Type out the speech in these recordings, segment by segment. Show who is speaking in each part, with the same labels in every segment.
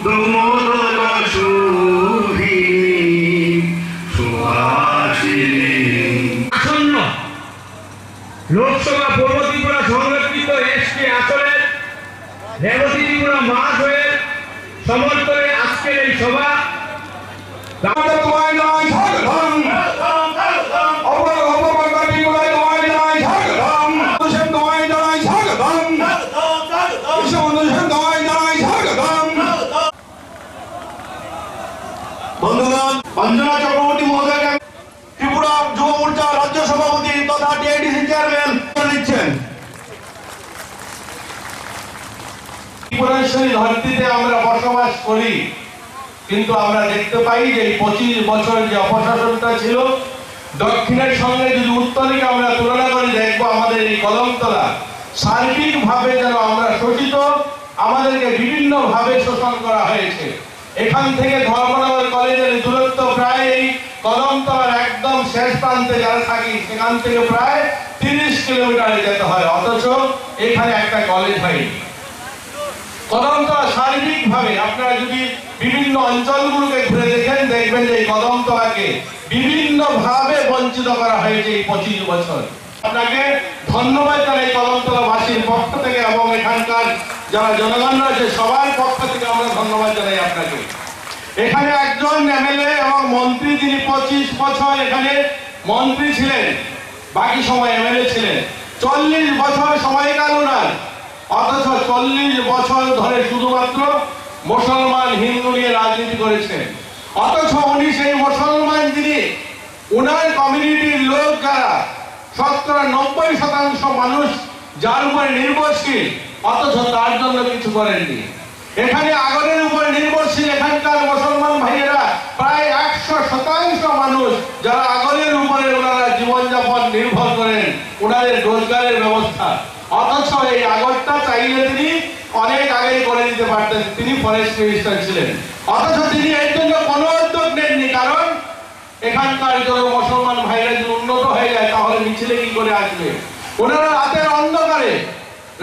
Speaker 1: দমোদর শুভিনী সুহাসিনী।
Speaker 2: আসন্ন লোকসভা পূর্ব ত্রিপুরা সংরক্ষিত এসটি আসনের রেবতী ত্রিপুরা মহাশয়ের সমর্থনে আজকের এই সভা
Speaker 3: বন্ধুগণ, অঞ্জনা চক্রবর্তী মহোদয় ত্রিপুরা যুব মোর্চা রাজ্য সভাপতি তথা টিআইডিসি চেয়ারম্যান দিচ্ছেন। ত্রিপুরেশ্বরী ধরতিতে আমরা বসবাস করি, কিন্তু আমরা দেখতে পাই যে এই 25 বছর যে অপশাসনটা ছিল, দক্ষিণের সঙ্গে যদি উত্তরকে আমরা তুলনা করে দেখবো আমাদের এই কদমতলা সার্বিকভাবে যেন আমরা শোষিত, আমাদেরকে বিভিন্ন ভাবে শোষণ করা হয়েছে। এখান থেকে ধর্মনগর কলেজের দূরত্ব প্রায় এই কদমতলার একদম শেষ প্রান্তে যারা থাকি সেখান থেকে প্রায় 30 কিলোমিটারে যেতে হয়, অথচ এখানে একটা কলেজ হয়নি। কদমতলা সার্বিকভাবে আপনারা যদি বিভিন্ন অঞ্চলগুলোকে ঘুরে দেখেন, দেখবেন যে এই কদমতলাকে বিভিন্ন ভাবে বঞ্চিত করা হয়েছে এই 25 বছর। আপনাকে ধন্যবাদ জানাই কদমতলাবাসীর পক্ষ থেকে এবং এখানকার যারা জনগণ রয়েছে সবার পক্ষ থেকে আমরা ধন্যবাদ জানাই আপনাকে। এখানে একজন এমএলএ এবং মন্ত্রী, যিনি 25 বছর এখানে মন্ত্রী ছিলেন, বাকি সময় এমএলএ ছিলেন, 40 বছর সময়কাল ওনার, অথচ 40 বছর ধরে শুধুমাত্র মুসলমান হিন্দু নিয়ে রাজনীতি করেছেন। অথচ উনি সেই মুসলমান যিনি, উনার কমিউনিটির লোক যারা 70-90% মানুষ যার উপরে নির্ভরশীল, অথচ তার জন্য কিছু করেননি। এখানে আগরের উপরে নির্ভরশীল এখানকার মুসলমান ভাইয়েরা প্রায় 100% মানুষ যারা আগরের উপরে ওনারা জীবনযাপন নির্ভর করেন, ওনাদের রোজগারের ব্যবস্থা। অথচ এই আগরটা চাইলে তিনি অনেক আগে করে দিতে পারতেন, তিনি ফরেস্ট মিনিস্টার ছিলেন, অথচ তিনি এর জন্য কোনো উদ্যোগ নেননি। কারণ এখানকার যদি মুসলমান ভাইরা যদি উন্নত হয়ে যায় তাহলে মিছিলে কি করে আসবে? ওনারা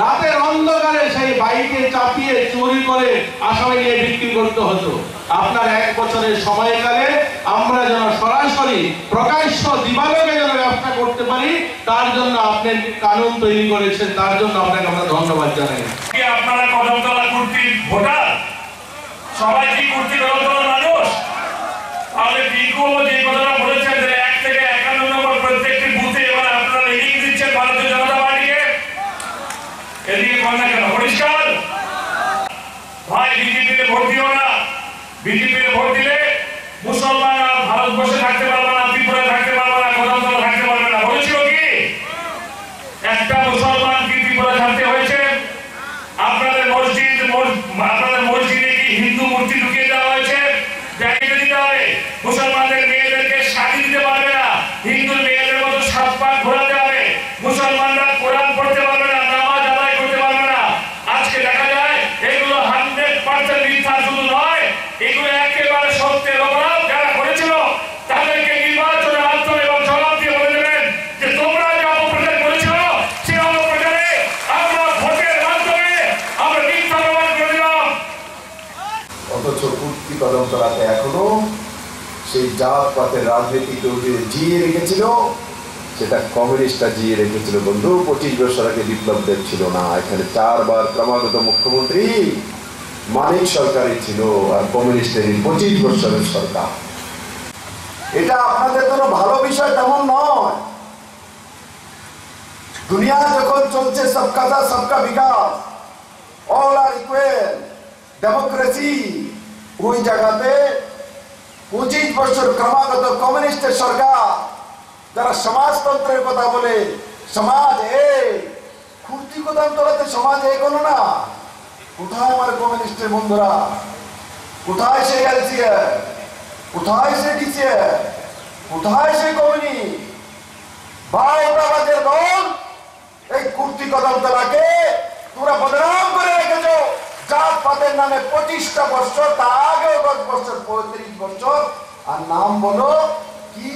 Speaker 3: রাতের অন্ধকারে সেই বাইকে চাপিয়ে চুরি করে আসামে নিয়ে বিক্রি করতে হতো। আপনার 1 বছরের সময়কালে আমরা যেন সরাসরি প্রকাশ্য দিবালোকে যেন ব্যবসা করতে পারি, তার জন্য আপনি কানুন তৈরি করেছেন, তার জন্য আপনাকে আমরা ধন্যবাদ জানাই।
Speaker 4: আপনারা কদমতলা কুর্তির ভোটার, সবাই কি কুর্তি কদমতলার মানুষ? তাহলে বিকু যে কথাটা বলেছেন যে 1 থেকে 51 নম্বর প্রত্যেকটি বুথে এবার আপনারা লিডিং দিচ্ছেন ভারতীয় জনতা পার্টিকে, এদিকে কন্যা কেন পরিষ্কার? ভাই বিজেপিতে ভোট দিও না, বিজেপিতে ভোট দিলে মুসলমান আর ভারতবর্ষে থাকতে পারবে না, ত্রিপুরায় থাকতে পারবে না, কদমতলা থাকতে পারবে না। বলেছিল কি একটা মুসলমান কি ত্রিপুরা থাকতে হয়েছে? আপনাদের মসজিদে কি হিন্দু মূর্তি ঢুকিয়ে দেওয়া হয়েছে? জায়গা দিতে হবে। মুসলমানদের মেয়েদেরকে শাড়ি দিতে পারবে না, হিন্দু মেয়েদের মতো 7 পাক ঘোরাতে হবে। মুসলমানরা কোরআন পড়তে পারবে না, নামাজ আদায় করতে পারবে না। আজকে দেখা যায় এগুলো 100% মিথ্যা শুধু নয়, এগুলো একেবারে সত্যের অপরাধ। যারা করেছিল তাদেরকে নির্বাচনের মাধ্যমে এবং জবাব দিয়ে বলে দেবেন যে তোমরা যে অপপ্রচার করেছিল সেই অপপ্রচারে আমরা ভোটের মাধ্যমে আমরা মিথ্যা প্রমাণ করে দিলাম।
Speaker 5: অথচ কুর্তি কদমতলাতে এখনো সেই জাত পাতের রাজনীতি জিয়ে রেখেছিল, সেটা কমিউনিস্টরা জিয়ে রেখেছিল। বন্ধু, 25 বছর আগে বিপ্লব দেব ছিল না, এখানে 4 বার ক্রমাগত মুখ্যমন্ত্রী মানিক সরকারই ছিল, আর কমিউনিস্টের 25 বছরের সরকার। এটা আপনাদের জন্য ভালো বিষয় তেমন নয়। দুনিয়া যখন চলছে সবকা সাথ সবকা বিকাশ, অল আর ইকুয়াল, ডেমোক্রেসি, ওই জায়গাতে 25 বছর ক্রমাগত কমিউনিস্টের সরকার যারা সমাজতন্ত্রের কথা বলে, সমাজ কুর্তি কদমতলাতে সমাজ কোনো না। কোথায় আমার কমিউনিস্টের বন্ধুরা? কোথায় সেই এলসিএ? কোথায় সেই ডিসিএ? কোথায় সেই কমিউনিস্ট? বারোটাবাজের দল এই কুর্তি কদমতলাকে তোমরা বদনাম করে রেখেছো জাত পাতের নামে। 25টা বছর, তার আগেও 10 বছর, 35 বছর, আর নাম বলো কি?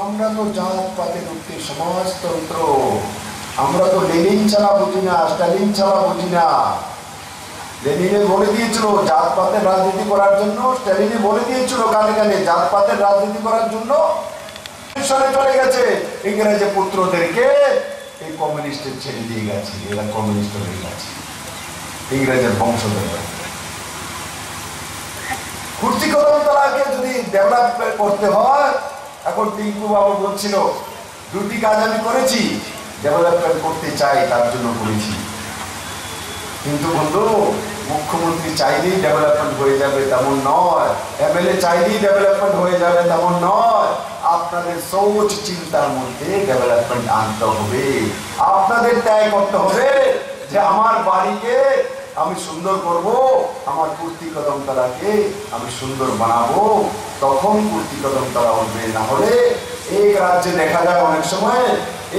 Speaker 5: আমরা তো জাত পাতের উঠে সমাজতন্ত্র, আমরা তো লেনিন ছাড়া বুঝি না, স্টালিন ছাড়া বুঝি না। লেনিনে বলে দিয়েছিল জাতপাতের রাজনীতি করার জন্য, স্ট্যালিনে বলে দিয়েছিল কানে কানে জাতপাতের রাজনীতি করার জন্য। চলে গেছে ইংরেজের পুত্রদেরকে এই কমিউনিস্টের ছেড়ে দিয়ে গেছে, এরা কমিউনিস্ট হয়ে গেছে ইংরেজের বংশধর। কুর্তি কদমতলাকে যদি ডেভেলপ করতে হয়, এখন টিঙ্কু বাবু বলছিল দুটি কাজ আমি করেছি, ডেভেলপমেন্ট করতে চাই তার জন্য করেছি। কিন্তু বন্ধু, মুখ্যমন্ত্রী চাইলেই ডেভেলপমেন্ট হয়ে যাবে তেমন নয়, এমএলএ চাইলেই ডেভেলপমেন্ট হয়ে যাবে তেমন নয়। আপনাদের সোচ চিন্তার মধ্যে ডেভেলপমেন্ট আনতে হবে। আপনাদের ত্যাগ করতে হবে যে আমার বাড়িকে আমি সুন্দর করব, আমার কুর্তি কদমতলাকে আমি সুন্দর বানাবো, তখন কুর্তি কদমতলা উঠবে। না হলে এই রাজ্যে দেখা যায় অনেক সময়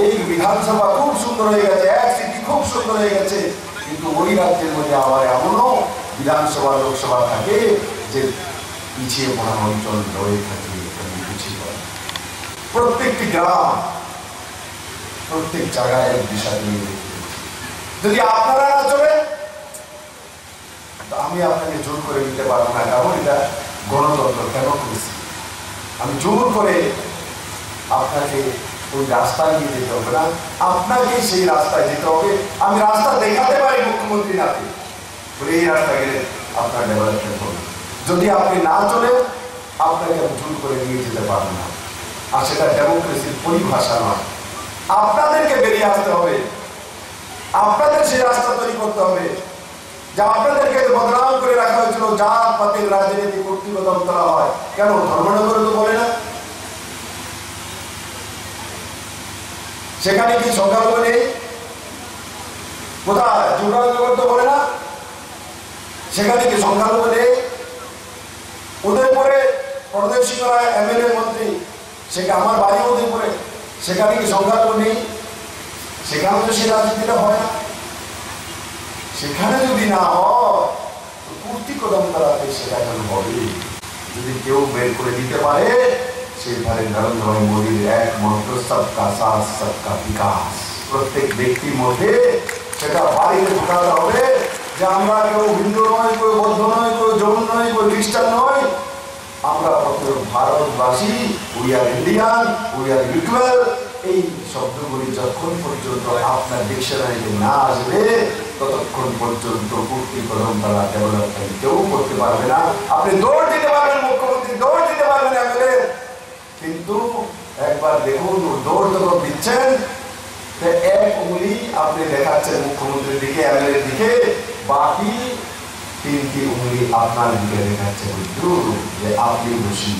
Speaker 5: এই বিধানসভা খুব সুন্দর হয়ে গেছে, এক সিটি খুব সুন্দর হয়ে গেছে, কিন্তু ওই রাজ্যের মধ্যে আবার এমনও বিধানসভা লোকসভা থাকে যে পিছিয়ে পড়া অঞ্চল রয়ে থাকে। প্রত্যেকটি গ্রাম, প্রত্যেক জায়গায় বিষয় নিয়ে যদি আপনারা না চলেন, আমি আপনাকে জোর করে নিতে পারবো না। কারণ এটা গণতন্ত্র। কেন করেছি আমি জোর করে আপনাকে ওই রাস্তায় নিয়ে যেতে হবে না, আপনাকে সেই রাস্তায় যেতে হবে। আমি রাস্তা দেখাতে পারি মুখ্যমন্ত্রী নাতে, বলে এই রাস্তা গেলে আপনার ডেভেলপমেন্ট হবে। যদি আপনি না চলে, আপনাকে আমি জোর করে নিয়ে যেতে পারবো না। আর সেটা ডেমোক্রেসির পরিভাষা নয়। আপনাদেরকে বেরিয়ে আসতে হবে, আপনাদের সেই রাস্তা তৈরি করতে হবে। যা আপনাদেরকে বদনাম করে রাখা হয়েছিল জাত পাতের রাজনীতি কুর্তি কদমতলা হয়, কেন ধর্মনগরে তো বলে না? সেখানে কি সংখ্যালঘু নেই? কোথায় যুবরাজনগর তো বলে না? সেখানে কি সংখ্যালঘু নেই? উদয়পুরে প্রদেশ সিংহ রায় এমএলএ মন্ত্রী, সেখানে আমার বাড়ি উদয়পুরে, সেখানে কি সংখ্যালঘু নেই? সেখানে তো সে রাজনীতিটা হয় না। সেখানে যদি না হয়, কুর্তি কদমতলাতে সেটা কেন হবে? যদি কেউ বের করে দিতে পারে, সেভাবে নরেন্দ্র মোদীর এক মন্ত্র সবকা সাথ সবকা বিকাশ, প্রত্যেক ব্যক্তির মধ্যে সেটা বাড়িতে ঢোকাতে হবে যে আমরা কেউ হিন্দু নয়, কেউ বৌদ্ধ নয়, কেউ জৈন নয়, কেউ খ্রিস্টান নয়, আমরা প্রত্যেক ভারতবাসী, we are Indian, we are equal. এই শব্দগুলি যতক্ষণ পর্যন্ত আপনার ডিকশনারিতে না আসবে, ততক্ষণ পর্যন্ত কুর্তি কদমতলা ডেভেলপমেন্ট কেউ করতে পারবে না। আপনি দৌড় দিতে পারবেন, মুখ্যমন্ত্রী দৌড় দিতে পারবেন এমএলএ, কিন্তু একবার দেখুন দৌড় যখন দিচ্ছেন, এক উঙ্গলি আপনি দেখাচ্ছেন মুখ্যমন্ত্রীর দিকে, এমএলএর দিকে, বাকি তিনটি উঙ্গলি আপনার দিকে দেখাচ্ছে যে আপনি দোষী।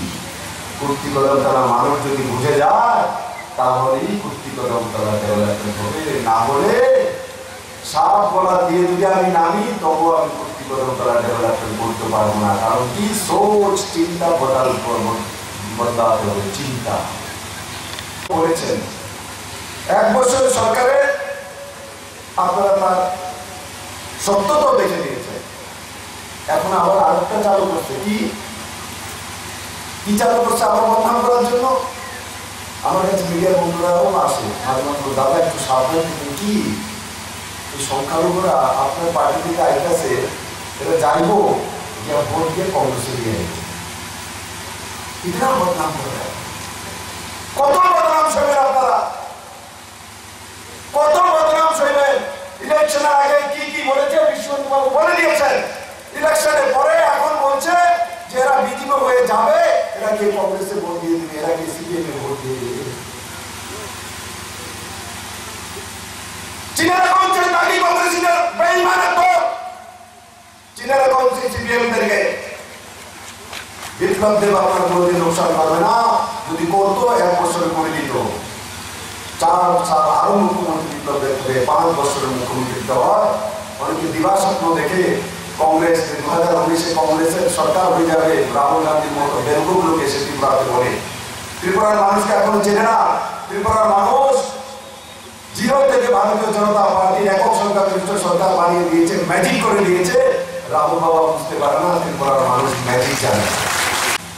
Speaker 5: কুর্তি কদমতলা মানুষ যদি বুঝে যায়, তাহলেই কুর্তি কদমতলা ডেভেলপমেন্ট হবে। না হলে সাপ গলা দিয়ে যদি আমি নামি, তবুও আমি কুর্তি কদমতলা ডেভেলপমেন্ট করতে পারবো না। কারণ কি, সোচ চিন্তা বদলাতে হবে। চিন্তা বলেছেন 1 বছর সরকারে আপনারা তার সত্যতা দেখে নিয়েছেন, এখন আবার আরেকটা চালু করছে। কি চালু করছে? আবার বদনাম করার জন্য। আমার কাছে মিডিয়ার বন্ধুরাও আসে মাঝে মাঝে, দাদা একটু সাবধান, কি এই সংখ্যালঘুরা আপনার পার্টি থেকে আইতেছে, এটা যাইবো যে ভোট দিয়ে কংগ্রেসে দিয়ে এটা বদনাম করে। কত বদনাম সইবেন আপনারা? কত বদনাম সইবেন? ইলেকশনের আগে কি কি বলেছে বিশ্ববাবু বলে দিয়েছেন, ইলেকশনের পরে এখন বলছে যে এরা বিজেপি হয়ে যাবে, এরা কি কংগ্রেসে ভোট দিয়ে দিবে, এরা কি সিপিএম এ ভোট দিয়ে দিবে। চীনের কংগ্রেস বাকি কংগ্রেসীদের বেঈমানের ভোট, চীনের কংগ্রেস সিপিএম দেরকে বিপ্লব দেব আপনার কোনোদিন লোকসান পাবে না। যদি করতো 1 বছরে করে দিত, 4 সাল আরো মুখ্যমন্ত্রী বিপ্লব দেখতে 5 বছরের মুখ্যমন্ত্রী হয়। অনেকে দিবা স্বপ্ন দেখে কংগ্রেস 2019-এ কংগ্রেসের সরকার হয়ে যাবে, রাহুল গান্ধীর মতো বেরুকুব লোক এসে ত্রিপুরাতে বলে। ত্রিপুরার মানুষকে এখনো চেনে না। ত্রিপুরার মানুষ 0 থেকে ভারতীয় জনতা পার্টির একক সংখ্যাগরিষ্ঠ সরকার বানিয়ে দিয়েছে, ম্যাজিক করে দিয়েছে। রাহুল বাবা বুঝতে পারে না ত্রিপুরার মানুষ ম্যাজিক জানে।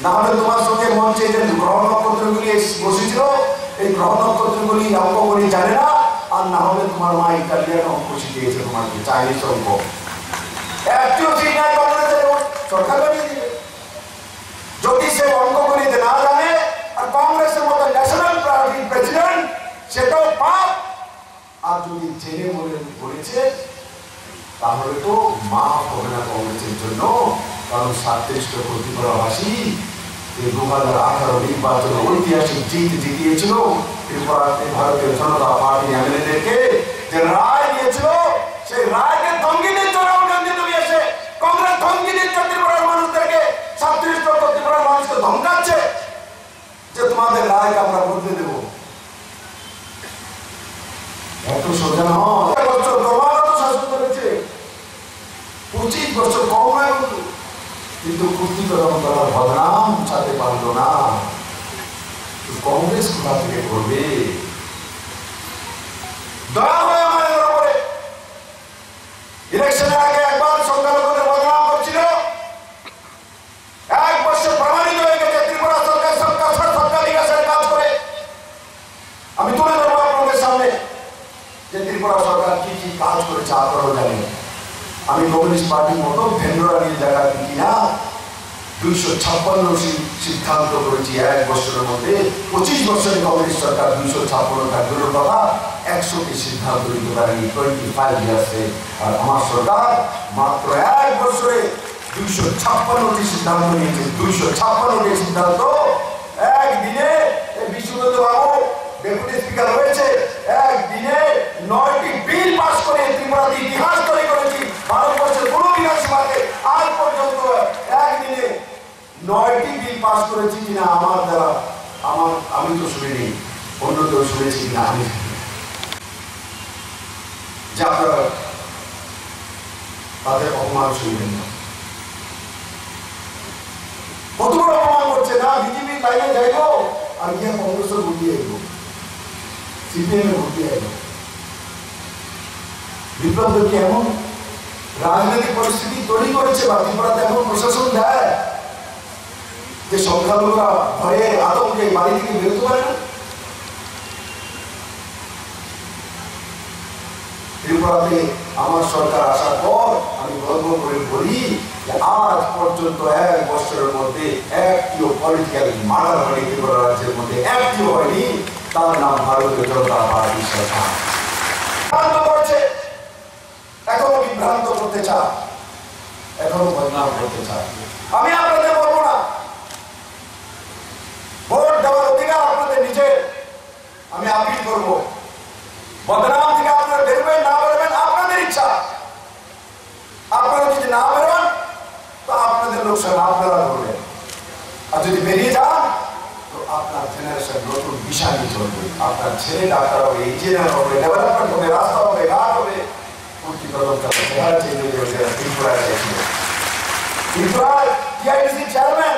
Speaker 5: না হলে তোমার সঙ্গে মঞ্চে যে গ্রহ নক্ষত্রগুলি বসেছিল, এই গ্রহ নক্ষত্রগুলি অঙ্কগুলি জানে না। আর না হলে তোমার মা ইটালিয়ান অঙ্ক শিখিয়েছে তোমাকে, চাইনিজ অঙ্ক।
Speaker 1: একটিও ঠিক নাই কংগ্রেসের সরকার বানিয়ে দিবে। যদি সে অঙ্ক গণিতে না জানে আর কংগ্রেসের মতো ন্যাশনাল পার্টির প্রেসিডেন্ট, সেটাও পাপ। আর যদি জেনে বলেছে তাহলে তো মাফ হবে না কংগ্রেসের জন্য। কারণ 37টা প্রতিপুরাবাসী 2018 নির্বাচনে ঐতিহাসিক জিতিয়েছিল ত্রিপুরাতে ভারতীয় জনতা পার্টি এমএলএদেরকে যে রায় দিয়েছিল, সেই রায়কে ধমকি দিচ্ছে রাহুল গান্ধী। তুমি এসে কংগ্রেস ধমকি দিচ্ছে ত্রিপুরার মানুষদেরকে, 37টা ত্রিপুরার মানুষকে ধমকাচ্ছে যে তোমাদের রায়কে আমরা বদলে দেব। এত সোজা নয়। 1 বছর ক্রমাগত শাসন করেছে, 25 বছর কম নয় কিন্তু কুর্তিকরণ করার বদনাম মুছাতে পারলো না। কংগ্রেস কোথা থেকে করবে? দয়া হয় আমাদের উপরে। ইলেকশনের আগে একবার সংখ্যালঘুদের বদনাম করছিল, 1 বছর প্রমাণিত হয়ে গেছে ত্রিপুরা সরকার সরকার বিকাশের কাজ করে। আমি তুলে ধরবো আপনাদের সামনে যে ত্রিপুরা সরকার কি কি কাজ করেছে আপনারাও জানেন। আমি কমিউনিস্ট পার্টির মতো ভেন্ডরানির জায়গা কিনা 256 সিদ্ধান্ত করেছি 1 বছরের মধ্যে। 25 বছরে কমিউনিস্ট সরকার 256টা দূরের কথা 100টি সিদ্ধান্ত নিতে পারেনি 25 ইয়ার্সে। আর আমার সরকার মাত্র 1 বছরে 256টি সিদ্ধান্ত নিয়েছে। 256টি সিদ্ধান্ত একদিনে। বিশ্ববন্ধু বাবু ডেপুটি স্পিকার হয়েছে, একদিনে 9টি বিল পাস করে ত্রিপুরাতে ইতিহাস তৈরি করেছি। ভারতবর্ষের কোন বিধানসভাতে আজ পর্যন্ত একদিনে 9টি বিল পাস করেছি কিনা আমার দ্বারা আমি তো শুনিনি, অন্য কেউ শুনেছি কিনা আমি যে আপনারা তাদের অপমান শুনবেন না। কত বড় অপমান করছে না? বিজেপি লাইনে যাইব আর গিয়ে কংগ্রেসের ভোট দিয়ে আইব, সিপিএম এর ভোট দিয়ে আইব। বিপ্লব কি এমন রাজনৈতিক পরিস্থিতি তৈরি করেছে বা ত্রিপুরাতে এমন প্রশাসন দেয় যে সংখ্যালঘুরা ভয়ে আতঙ্কে বাড়ি থেকে বেরোতে পারে না? ত্রিপুরাতে আমার সরকার আসার পর আমি গর্ব করে বলি যে আজ পর্যন্ত 1 বছরের মধ্যে একটিও পলিটিক্যাল মার্ডার হয়নি ত্রিপুরা রাজ্যের মধ্যে, একটিও হয়নি। তার নাম ভারতীয় জনতা পার্টি সরকার। বিভ্রান্ত করছে, এখনো বিভ্রান্ত করতে চায়, এখনো বদনাম করতে চায়। আমি আপনাদের বলবো না, ভোট দেওয়ার অধিকার আপনাদের নিজের। আমি আপিল করবো, বদনাম থেকে আপনারা বেরোবেন না বেরোবেন আপনাদের ইচ্ছা। আপনারা যদি না বেরোন তো আপনাদের লোকসান আপনারা করবেন, আর যদি বেরিয়ে যান তো আপনার জেনারেশন নতুন দিশা নিয়ে চলবে। আপনার ছেলে ডাক্তার হবে, ইঞ্জিনিয়ার হবে, ডেভেলপমেন্ট হবে, রাস্তা হবে, ঘাট হবে। চেয়ারম্যান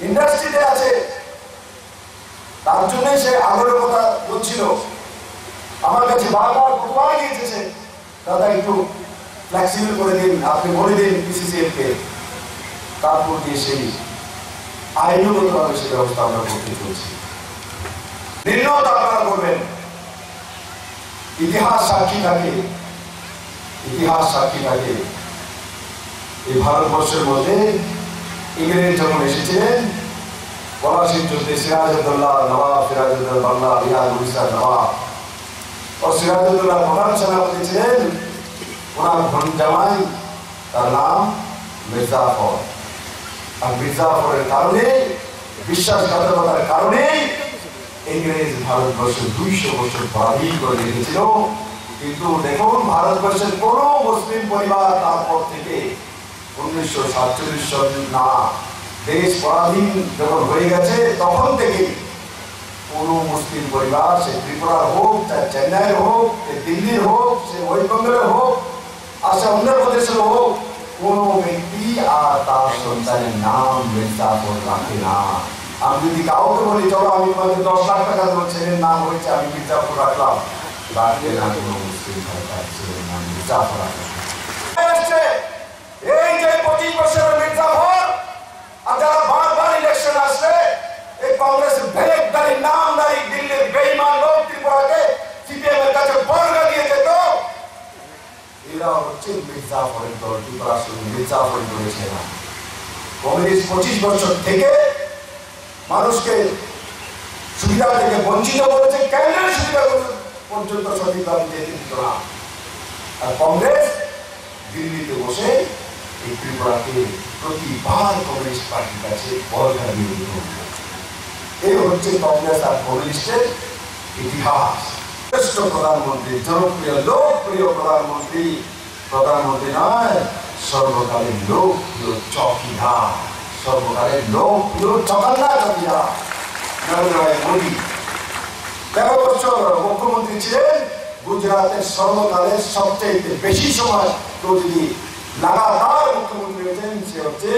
Speaker 1: ইন্ডাস্ট্রিতে আছে, তার জন্য সে আগ্রহের কথা বলছিল। আমার কাছে বারবার প্রতিবার গিয়েছে, দাদা একটু ফ্লেক্সিবল করে দিন, আপনি বলে দিন পিসিসিএল কে। তারপর দিয়ে সেই আইনগতভাবে সে ব্যবস্থা আমরা করতে চলছি। নির্ণয় আপনারা করবেন। ইতিহাস সাক্ষী থাকে, ইতিহাস সাক্ষী থাকে। এই ভারতবর্ষের মধ্যে ইংরেজ যখন এসেছিলেন, পলাশির যুদ্ধে সিরাজউদ্দৌলা নবাব, সিরাজউদ্দৌলা বাংলা, বিহার, উড়িষ্যার নবাব ও সিরাজউদ্দৌলা প্রধান সেনাপতি ছিলেন। ওনার ধন জামাই, তার নাম মির্জাফর। আর মির্জাফরের কারণে, বিশ্বাসঘাতকতার কারণে ইংরেজ ভারতবর্ষের 200 বছর পরাধীন করে রেখেছিল। কিন্তু দেখুন, ভারতবর্ষের কোন মুসলিম পরিবার তারপর থেকে 1947 সাল না দেশ পরাধীন যখন হয়ে গেছে তখন থেকে কোন মুসলিম পরিবার, সে ত্রিপুরার হোক, চাहे চেন্নাইয়ের হোক, দিল্লির হোক, সে ওয়েস্ট বেঙ্গলের হোক, আর সে অন্ধ্রপ্রদেশের হোক, কোন ব্যক্তি আর তার সন্তানের নাম মির্জাফর রাখে না। আমি যদি কাউকে বলি চলো আমি তোমাকে 10 লাখ টাকা দেবো, ছেলের নাম হয়েছে আমি মির্জাফর রাখলাম, রাখলে না কোনো মুসলিম সরকার ছেলের নাম মির্জাফর রাখে। এই যে 25 বছরের মির্জাফর, আর যারা বারবার ইলেকশন আসলে এই কংগ্রেস ভেলেকদারি নামদারি দিল্লির বেঈমান লোক ত্রিপুরাকে সিপিএম এর কাছে বর্গা দিয়ে যেত, এরা হচ্ছে মির্জাফরের দল ত্রিপুরা শুধু মির্জাফর করেছে না, কমিউনিস্ট 25 বছর থেকে মানুষকে সুবিধা থেকে বঞ্চিত করেছে, কেন্দ্রের সুবিধা পর্যন্ত সঠিকভাবে যেতে দিত না। আর কংগ্রেস দিল্লিতে বসে এই ত্রিপুরাকে প্রতিবার কমিউনিস্ট পার্টির কাছে বর্গা দিয়ে দিত। এই হচ্ছে কংগ্রেস আর কমিউনিস্টের ইতিহাস। শ্রেষ্ঠ প্রধানমন্ত্রী, জনপ্রিয় লোকপ্রিয় প্রধানমন্ত্রী, প্রধানমন্ত্রী নয়, সর্বকালের লোকপ্রিয় চৌকিদার, সর্বকালের লোকপ্রিয় চকান্না চৌকিদার নরেন্দ্র ভাই মোদী। 13 বছর মুখ্যমন্ত্রী ছিলেন। গুজরাটের সর্বকালের সবচেয়ে বেশি সময় তো যদি লাগাতার মুখ্যমন্ত্রী হয়েছেন, সে হচ্ছে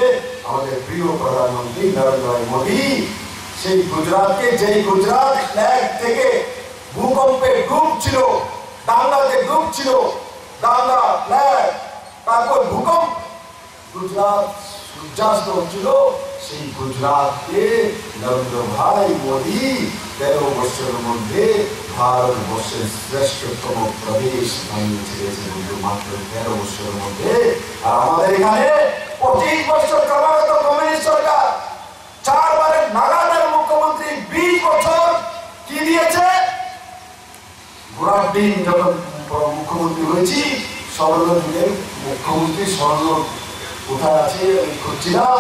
Speaker 1: আমাদের প্রিয় প্রধানমন্ত্রী নরেন্দ্র ভাই মোদী। সেই গুজরাটকে, যেই গুজরাট ফ্ল্যাগ থেকে ভূকম্পে ডুবছিল, দাঙ্গাতে ডুবছিল, দাঙ্গা ফ্ল্যাগ, তারপর ভূকম্প, গুজরাট সূর্যাস্ত হচ্ছিল, সেই গুজরাটকে নরেন্দ্র ভাই মোদী 13 বছরের মধ্যে ভারতবর্ষের শ্রেষ্ঠতম প্রদেশ বানিয়ে ছেড়েছে বন্ধু, মাত্র 13 বছরের মধ্যে। আর আমাদের এখানে 25 বছর ক্রমাগত কমিউনিস্ট সরকার, 4 বারের নাগাদের মুখ্যমন্ত্রী 20 বছর কি দিয়েছে? ঘোড়ার দিন যখন মুখ্যমন্ত্রী হয়েছি, স্বর্ণযুগের মুখ্যমন্ত্রী, স্বর্ণ কোথায় আছে আমি খুঁজছিলাম,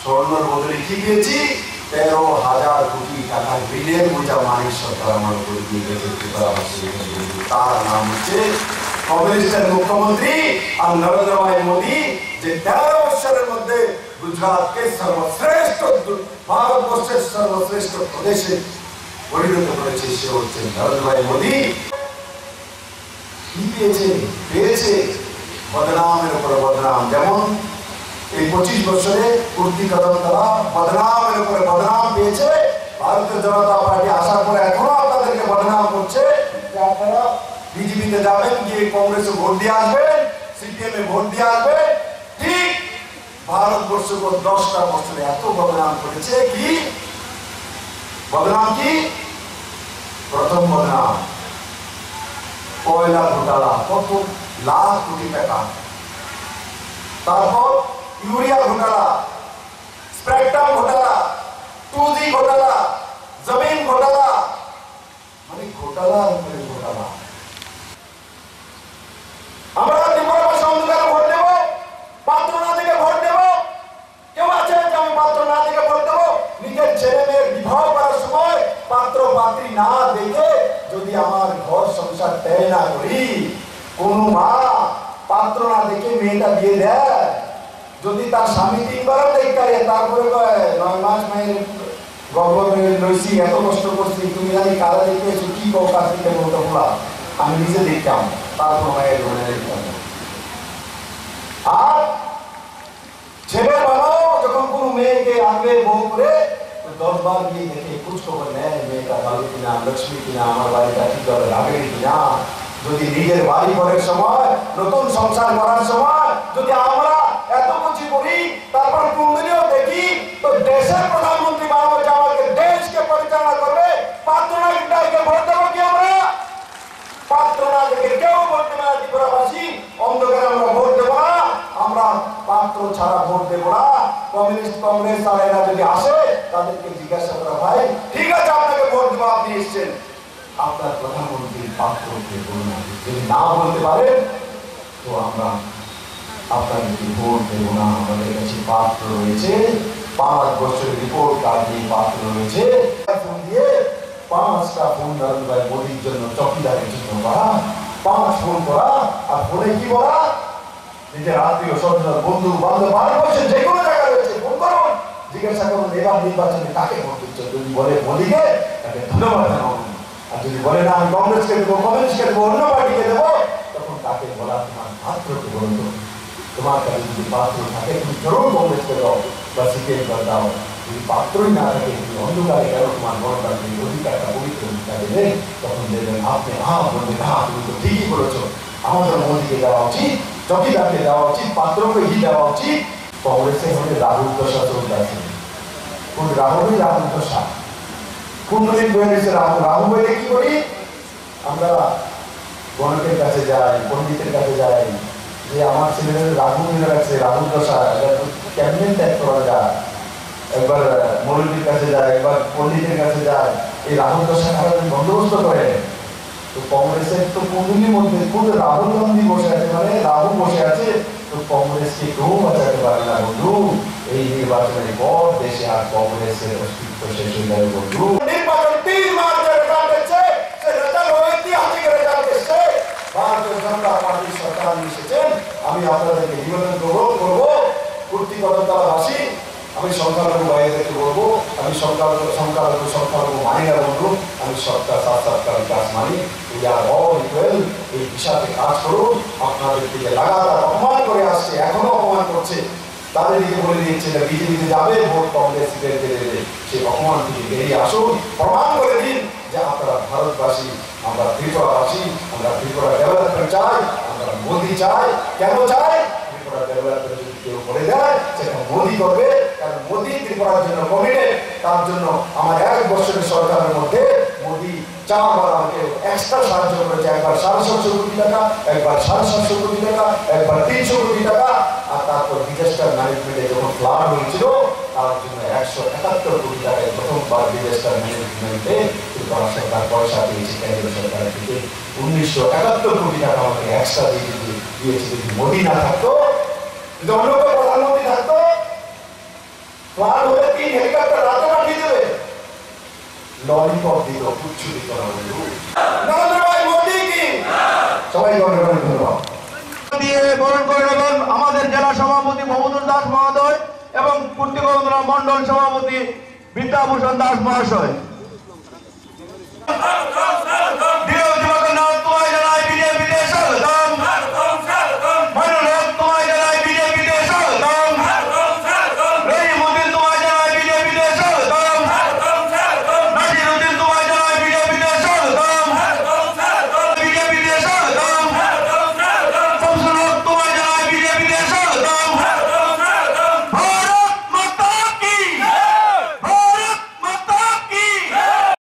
Speaker 1: স্বর্ণের বদলে কি পেয়েছি? 13,000 কোটি টাকা ঋণের বোঝা মানিক সরকার আমার উপর দিয়ে গেছে। তার নাম হচ্ছে কমিউনিস্টের মুখ্যমন্ত্রী আর নরেন্দ্র ভাই মোদী, যে 13 বছরের মধ্যে গুজরাটকে সর্বশ্রেষ্ঠ, ভারতবর্ষের সর্বশ্রেষ্ঠ প্রদেশে পরিণত করেছে, সে হচ্ছে নরেন্দ্র ভাই মোদী। কি পেয়েছে বদনামের উপর বদনাম। যেমন এই 25 বছরে কুর্তি কদম তারা বদনামের উপরে বদনাম পেয়েছে। ভারতীয় জনতা পার্টি আসার পরে এখনো আপনাদেরকে বদনাম করছে যে আপনারা বিজেপিতে যাবেন, গিয়ে কংগ্রেসে ভোট দিয়ে আসবেন, সিপিএম এ ভোট দিয়ে আসবেন। ঠিক ভারতবর্ষ 10টা বছরে এত বদনাম করেছে। কি বদনাম? কি প্রথম বদনাম? কয়লা ঘোটালা, কত লাখ কোটি টাকা। তারপর ইউরিয়া ঘোটালা, স্প্রেকটাম ঘোটালা, 2G ঘোটালা, জমিন ঘোটালা, মানে ঘোটালা উপরে ঘোটালা। আমরা ত্রিপুরাবাসী অন্ধকারে ভোট দেব, পাত্র না থেকে ভোট দেব। কেউ আছে যে আমি পাত্র না থেকে ভোট দেব? নিজের ছেলে মেয়ের বিবাহ করার সময় পাত্র পাত্রী না দেখে যদি আমার ঘর সংসার তৈরি না করি, কোন মা পাত্র না দেখে মেয়েটা বিয়ে দেয়? যদি তার স্বামী 3 বার দেখে তারপরে 9 মাস মায়ের গর্ভ লইছি, এত কষ্ট করছি, তুমি জানি কারা দেখেছো, কি কো কাছে বলতে বলা, আমি নিজে দেখতাম, তারপর মায়ের ঘরে দেখতাম। আর ছেলে বাবাও যখন কোন মেয়েকে আনবে বউ করে, 10 বার গিয়ে দেখে খোঁজ খবর নেয়, মেয়েটা ভালো কিনা, লক্ষ্মী কিনা, আমার বাড়িটা ঠিক করে রাখবে কিনা। যদি নিজের বাড়ি ঘরের সময়, নতুন সংসার করার সময় যদি আমরা এত কিছু করি, তারপর কোনদিনও দেখি তো দেশের প্রধানমন্ত্রী বানাবো, যে আমাকে দেশকে পরিচালনা করবে, পাত্র না ডাকে ভোট দেবো কি আমরা? পাত্র না দেখে কেউ ভোট দেবে না। ত্রিপুরাবাসী অন্ধকারে আমরা ভোট দেবো না, আমরা পাত্র ছাড়া ভোট দেবো না। কমিউনিস্ট, কংগ্রেস আর এরা যদি আসে, তাদেরকে জিজ্ঞাসা করা, ভাই ঠিক আছে আপনাকে ভোট দেবো, আপনি এসছেন, আপনার প্রধানমন্ত্রীর পাত্রকে বলুন। যদি না বলতে পারেন তো আমরা আপনাদেরকে ভোট দেবো না। আমাদের কাছে পাত্র রয়েছে, 5 বছরের রিপোর্ট কার্ড দিয়ে পাত্র রয়েছে। ফোন দিয়ে 5টা ফোন নরেন্দ্র ভাই মোদীর জন্য, চকিদারের জন্য করা, 5 ফোন করা। আর ফোনে কি বলা? নিজের আত্মীয় স্বজন, বন্ধু বান্ধব, ভারতবর্ষের যে কোনো জায়গায় রয়েছে, ফোন করুন, জিজ্ঞাসা করুন এবার নির্বাচনে কাকে ভোট দিচ্ছ। যদি বলে মোদীকে, তাকে ধন্যবাদ জানাবো। আর যদি বলে না আমি কংগ্রেসকে দেবো, কমিউনিস্টকে দেবো, অন্য পার্টিকে দেবো, তখন তাকে বলা তোমার পাত্রকে বলতো। তোমার কাছে যদি পাত্র থাকে, তুমি জরুর কংগ্রেসকে দাও বা সিপিএম করে দাও। যদি পাত্রই না থাকে, তুমি অন্ধকারে কেন তোমার গণতান্ত্রিক অধিকারটা, পবিত্র অধিকার দেবে, তখন দেখবেন আপনি বলবে, না তুমি তো ঠিকই বলেছো, আমাদের মোদীকে দেওয়া উচিত, চকিদারকে দেওয়া উচিত, পাত্রকে দেওয়া উচিত। কংগ্রেসের মধ্যে রাহুল দশা চলতে আছে। কোন রাহুল দশা? কুণ্ডলিক বয়ে রয়েছে রাহু বইলে কি করি আমরা? গণকের কাছে যাই, পণ্ডিতের কাছে যাই, যে আমার ছেলেদের রাহুল মিলে রাখছে, রাহুল দশা, কেমন ত্যাগ করা যায়, একবার মৌলবীর কাছে যায়, একবার পণ্ডিতের কাছে যায়, এই রাহুল দশা কারণে বন্দোবস্ত করে। তো কংগ্রেসের তো কুণ্ডুলির মধ্যে পুরো রাহুল গান্ধী বসে আছে, মানে রাহুল বসে আছে, তো কংগ্রেসকে কেউ বাঁচাতে পারে না বন্ধু। এই নির্বাচনের পর দেশে আর কংগ্রেসের অস্তিত্ব শেষ হয়ে যাবে বন্ধু। নির্বাচন 3 মাস ধরে চলছে, সে রেজাল্ট ঐতিহাসিক রেজাল্ট এসেছে। ভারতীয় জনতা পার্টির সরকার এসেছেন। আমি আপনাদেরকে নিবেদন করবো কূর্তিকরণতলাবাসী, আমি সংখ্যালঘু ভাইদেরকে বলবো, আমি সংখ্যালঘু মানি না বন্ধু, আমি সরকার সরকার বিকাশ মানি। এই বিষয়তে কাজ করুন। আপনাদের দিকে লাগাতার অপমান করে আসছে, এখনো অপমান করছে, তাদেরকে বলে দিয়েছে যে বিজেপিতে যাবে, ভোট কংগ্রেস দেবে। সেই অপমান থেকে বেরিয়ে আসুন, প্রমাণ করে দিন যে আপনারা ভারতবাসী, আমরা ত্রিপুরাবাসী, আমরা ত্রিপুরা ডেভেলপমেন্ট চাই, আমরা মোদি চাই। কেন চাই? ত্রিপুরা ডেভেলপমেন্ট যদি কেউ করে দেয় সেটা মোদি করবে, কারণ মোদি ত্রিপুরার জন্য কমিটেড। তার জন্য আমার 1 বছরের সরকারের মধ্যে মোদি 4 বার আমাকে এক্সট্রা সাহায্য করেছে। একবার 750 কোটি টাকা, একবার 750 কোটি টাকা, একবার 300 কোটি টাকা। আর তারপর ডিজাস্টার ম্যানেজমেন্টে যখন ফ্লাড হয়েছিল তার জন্য 171 কোটি টাকায় প্রথমবার ডিজাস্টার ম্যানেজমেন্টে ত্রিপুরা সরকার পয়সা দিয়েছে কেন্দ্রীয় সরকারের থেকে। 1971 কোটি টাকা আমাকে এক্সট্রা দিয়েছে। যদি মোদি না থাকতো, যদি অন্য কোনো প্রধানমন্ত্রী থাকতো, ফ্লাড হলে 3 হেলিকপ্টার রাতে পাঠিয়ে দেবে, ললিপপ দিত, কুচ্ছু দিত না বন্ধু। নরেন্দ্র ভাই মোদি কি সবাই ধন্যবাদ
Speaker 6: দিয়ে বরণ করে নেবেন আমাদের জেলা সভাপতি মমদুল দাস মহোদয় এবং কূর্তিকরণতলা মন্ডল সভাপতি বিদ্যাভূষণ দাস মহাশয়। বিজেপি